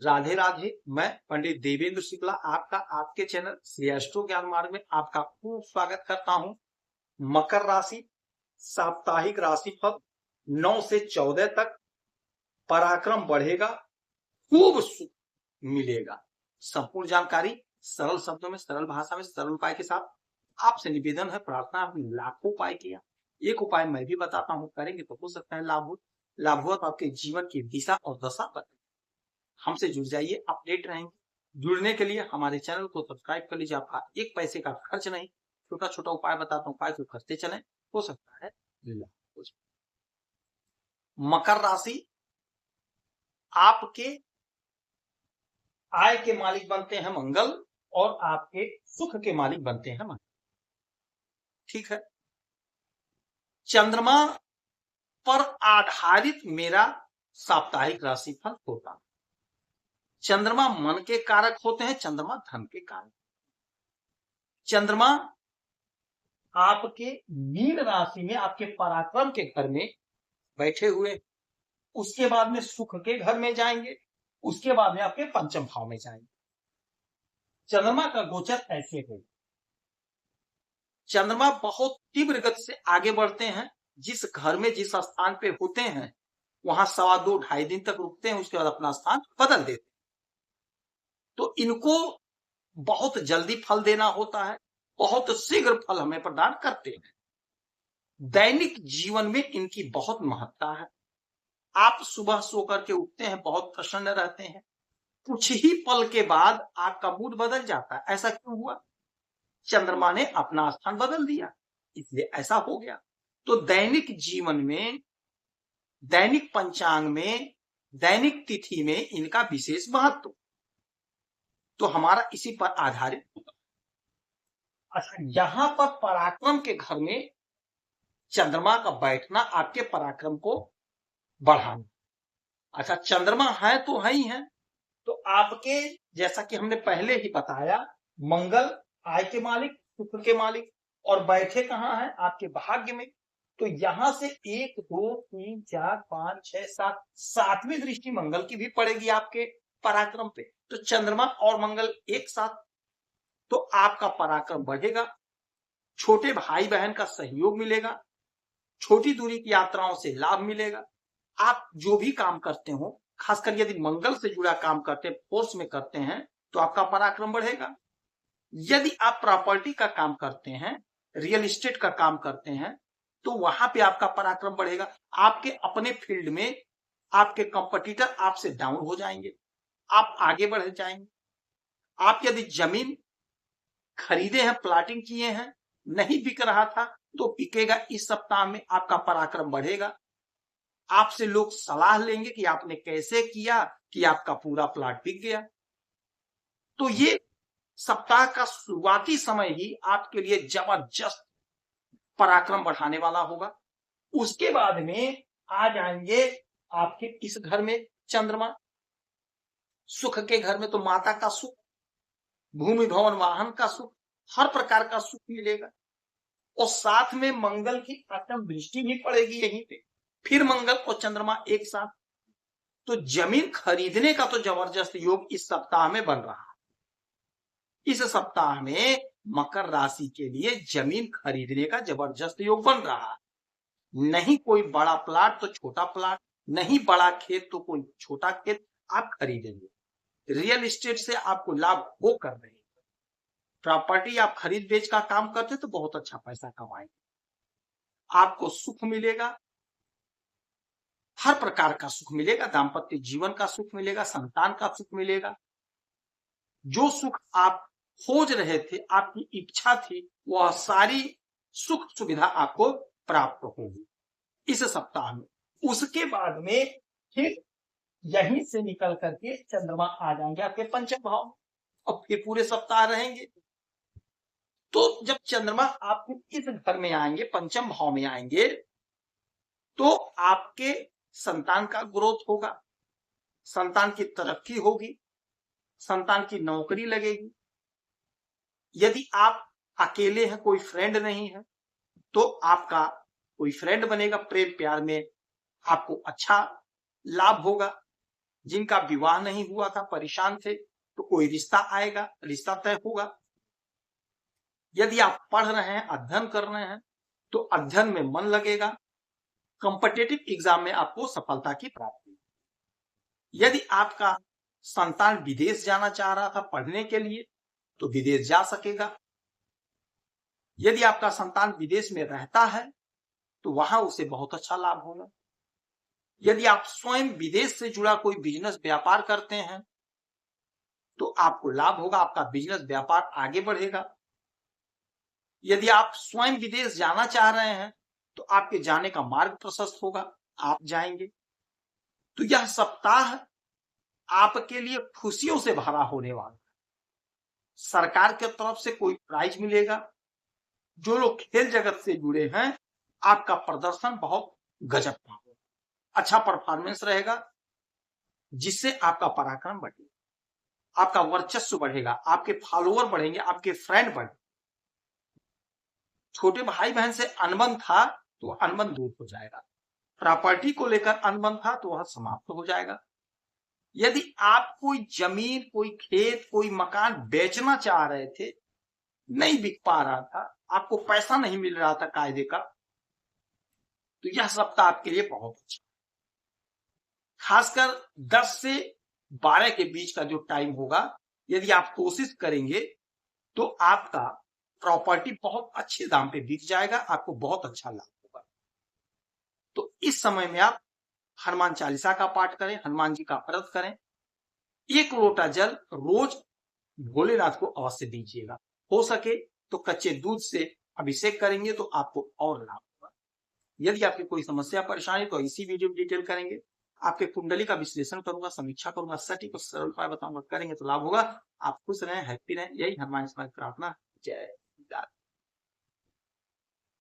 राधे राधे। मैं पंडित देवेंद्र शुक्ला आपका आपके चैनल श्री एस्ट्रो ज्ञान मार्ग में आपका खूब स्वागत करता हूं। मकर राशि साप्ताहिक राशिफल 9 से 14 तक। पराक्रम बढ़ेगा, खूब सुख मिलेगा। संपूर्ण जानकारी सरल शब्दों में, सरल भाषा में, सरल उपाय के साथ आपसे निवेदन है, प्रार्थना है। आपने लाखों उपाय किया, एक उपाय मैं भी बताता हूं, करेंगे तो हो सकता है लाभ हुआ तो आपके जीवन की दिशा और दशा बदले। हमसे जुड़ जाइए, अपडेट रहेंगे। जुड़ने के लिए हमारे चैनल को सब्सक्राइब कर लीजिए। आपका एक पैसे का खर्च नहीं, छोटा छोटा उपाय बताता हूँ, उपाय को करते चलें, हो सकता है लाभ हो जाए। मकर राशि आपके आय के मालिक बनते हैं मंगल, और आपके सुख के मालिक बनते हैं मंगल। ठीक है। चंद्रमा पर आधारित मेरा साप्ताहिक राशिफल होता है। चंद्रमा मन के कारक होते हैं, चंद्रमा धन के कारक। चंद्रमा आपके मीन राशि में, आपके पराक्रम के घर में बैठे हुए, उसके बाद में सुख के घर में जाएंगे, उसके बाद में आपके पंचम भाव में जाएंगे। चंद्रमा का गोचर ऐसे है। चंद्रमा बहुत तीव्र गति से आगे बढ़ते हैं। जिस घर में, जिस स्थान पे होते हैं, वहां 2.25 दिन तक रुकते हैं, उसके बाद अपना स्थान बदल देते हैं। तो इनको बहुत जल्दी फल देना होता है, बहुत शीघ्र फल हमें प्रदान करते हैं। दैनिक जीवन में इनकी बहुत महत्ता है। आप सुबह सो करके उठते हैं, बहुत प्रसन्न रहते हैं, कुछ ही पल के बाद आपका मूड बदल जाता है। ऐसा क्यों हुआ? चंद्रमा ने अपना स्थान बदल दिया, इसलिए ऐसा हो गया। तो दैनिक जीवन में, दैनिक पंचांग में, दैनिक तिथि में इनका विशेष महत्व तो हमारा इसी पर आधारित होगा। अच्छा, यहां पर पराक्रम के घर में चंद्रमा का बैठना आपके पराक्रम को बढ़ाना। अच्छा, चंद्रमा है तो है ही है, तो आपके, जैसा कि हमने पहले ही बताया, मंगल आय के मालिक, सुख के मालिक, और बैठे कहाँ है? आपके भाग्य में। तो यहां से 1 2 3 4 5 6 7 सातवीं दृष्टि मंगल की भी पड़ेगी आपके पराक्रम पे। तो चंद्रमा और मंगल एक साथ, तो आपका पराक्रम बढ़ेगा, छोटे भाई बहन का सहयोग मिलेगा, छोटी दूरी की यात्राओं से लाभ मिलेगा। आप जो भी काम करते हो, खासकर यदि मंगल से जुड़ा काम करते हैं, फोर्स में करते हैं, तो आपका पराक्रम बढ़ेगा। यदि आप प्रॉपर्टी का काम करते हैं, रियल एस्टेट का काम करते हैं, तो वहां पे आपका पराक्रम बढ़ेगा। आपके अपने फील्ड में आपके कंपटीटर आपसे डाउन हो जाएंगे, आप आगे बढ़ जाएंगे। आप यदि जमीन खरीदे हैं, प्लाटिंग किए हैं, नहीं बिक रहा था, तो बिकेगा। इस सप्ताह में आपका पराक्रम बढ़ेगा। आपसे लोग सलाह लेंगे कि आपने कैसे किया कि आपका पूरा प्लाट बिक गया। तो ये सप्ताह का शुरुआती समय ही आपके लिए जबरदस्त पराक्रम बढ़ाने वाला होगा। उसके बाद में आ जाएंगे आपके इस घर में चंद्रमा, सुख के घर में, तो माता का सुख, भूमि भवन वाहन का सुख, हर प्रकार का सुख मिलेगा। और साथ में मंगल की अष्टम दृष्टि भी पड़ेगी यहीं पे, फिर मंगल और चंद्रमा एक साथ। तो जमीन खरीदने का तो जबरदस्त योग इस सप्ताह में बन रहा है। इस सप्ताह में मकर राशि के लिए जमीन खरीदने का जबरदस्त योग बन रहा है। नहीं कोई बड़ा प्लाट तो छोटा प्लाट, नहीं बड़ा खेत तो कोई छोटा खेत आप खरीदेंगे। रियल एस्टेट से आपको लाभ हो कर रहे, प्रॉपर्टी आप खरीद बेच का काम करते तो बहुत अच्छा पैसा कमाएंगे, आपको सुख मिलेगा, हर प्रकार का सुख मिलेगा। दाम्पत्य जीवन का सुख मिलेगा, संतान का सुख मिलेगा। जो सुख आप खोज रहे थे, आपकी इच्छा थी, वह सारी सुख सुविधा आपको प्राप्त होगी इस सप्ताह में। उसके बाद में फिर यहीं से निकल करके चंद्रमा आ जाएंगे आपके पंचम भाव में, और फिर पूरे सप्ताह रहेंगे। तो जब चंद्रमा आपके इस घर में आएंगे, पंचम भाव में आएंगे, तो आपके संतान का ग्रोथ होगा, संतान की तरक्की होगी, संतान की नौकरी लगेगी। यदि आप अकेले हैं, कोई फ्रेंड नहीं है, तो आपका कोई फ्रेंड बनेगा, प्रेम प्यार में आपको अच्छा लाभ होगा। जिनका विवाह नहीं हुआ था, परेशान थे, तो कोई रिश्ता आएगा, रिश्ता तय होगा। यदि आप पढ़ रहे हैं, अध्ययन कर रहे हैं, तो अध्ययन में मन लगेगा, कॉम्पिटिटिव एग्जाम में आपको सफलता की प्राप्ति। यदि आपका संतान विदेश जाना चाह रहा था पढ़ने के लिए, तो विदेश जा सकेगा। यदि आपका संतान विदेश में रहता है, तो वहां उसे बहुत अच्छा लाभ होगा। यदि आप स्वयं विदेश से जुड़ा कोई बिजनेस व्यापार करते हैं, तो आपको लाभ होगा, आपका बिजनेस व्यापार आगे बढ़ेगा। यदि आप स्वयं विदेश जाना चाह रहे हैं, तो आपके जाने का मार्ग प्रशस्त होगा, आप जाएंगे। तो यह सप्ताह आपके लिए खुशियों से भरा होने वाला है। सरकार की तरफ से कोई प्राइज मिलेगा। जो लोग खेल जगत से जुड़े हैं, आपका प्रदर्शन बहुत गजब का होगा, अच्छा परफॉर्मेंस रहेगा, जिससे आपका पराक्रम बढ़ेगा, आपका वर्चस्व बढ़ेगा, आपके फॉलोअर बढ़ेंगे, आपके फ्रेंड बढ़ेंगे। छोटे भाई बहन से अनबन था, तो अनबन दूर हो जाएगा। प्रॉपर्टी को लेकर अनबन था, तो वह समाप्त हो जाएगा। यदि आप कोई जमीन, कोई खेत, कोई मकान बेचना चाह रहे थे, नहीं बिक पा रहा था, आपको पैसा नहीं मिल रहा था कायदे का, तो यह सप्ताह आपके लिए बहुत अच्छा। खासकर 10 से 12 के बीच का जो टाइम होगा, यदि आप कोशिश करेंगे, तो आपका प्रॉपर्टी बहुत अच्छे दाम पे बिक जाएगा, आपको बहुत अच्छा लाभ होगा। तो इस समय में आप हनुमान चालीसा का पाठ करें, हनुमान जी का व्रत करें, 1 लोटा जल रोज भोलेनाथ को अवश्य दीजिएगा। हो सके तो कच्चे दूध से अभिषेक करेंगे तो आपको और लाभ होगा। यदि आपकी कोई समस्या परेशानी, तो इसी वीडियो में डिटेल करेंगे। आपके कुंडली का विश्लेषण करूंगा, समीक्षा करूंगा, सटीक और सरल उपाय बताऊंगा, करेंगे तो लाभ होगा। आप खुश रहें, हैप्पी रहें, यही हनुमान की प्रार्थना। जय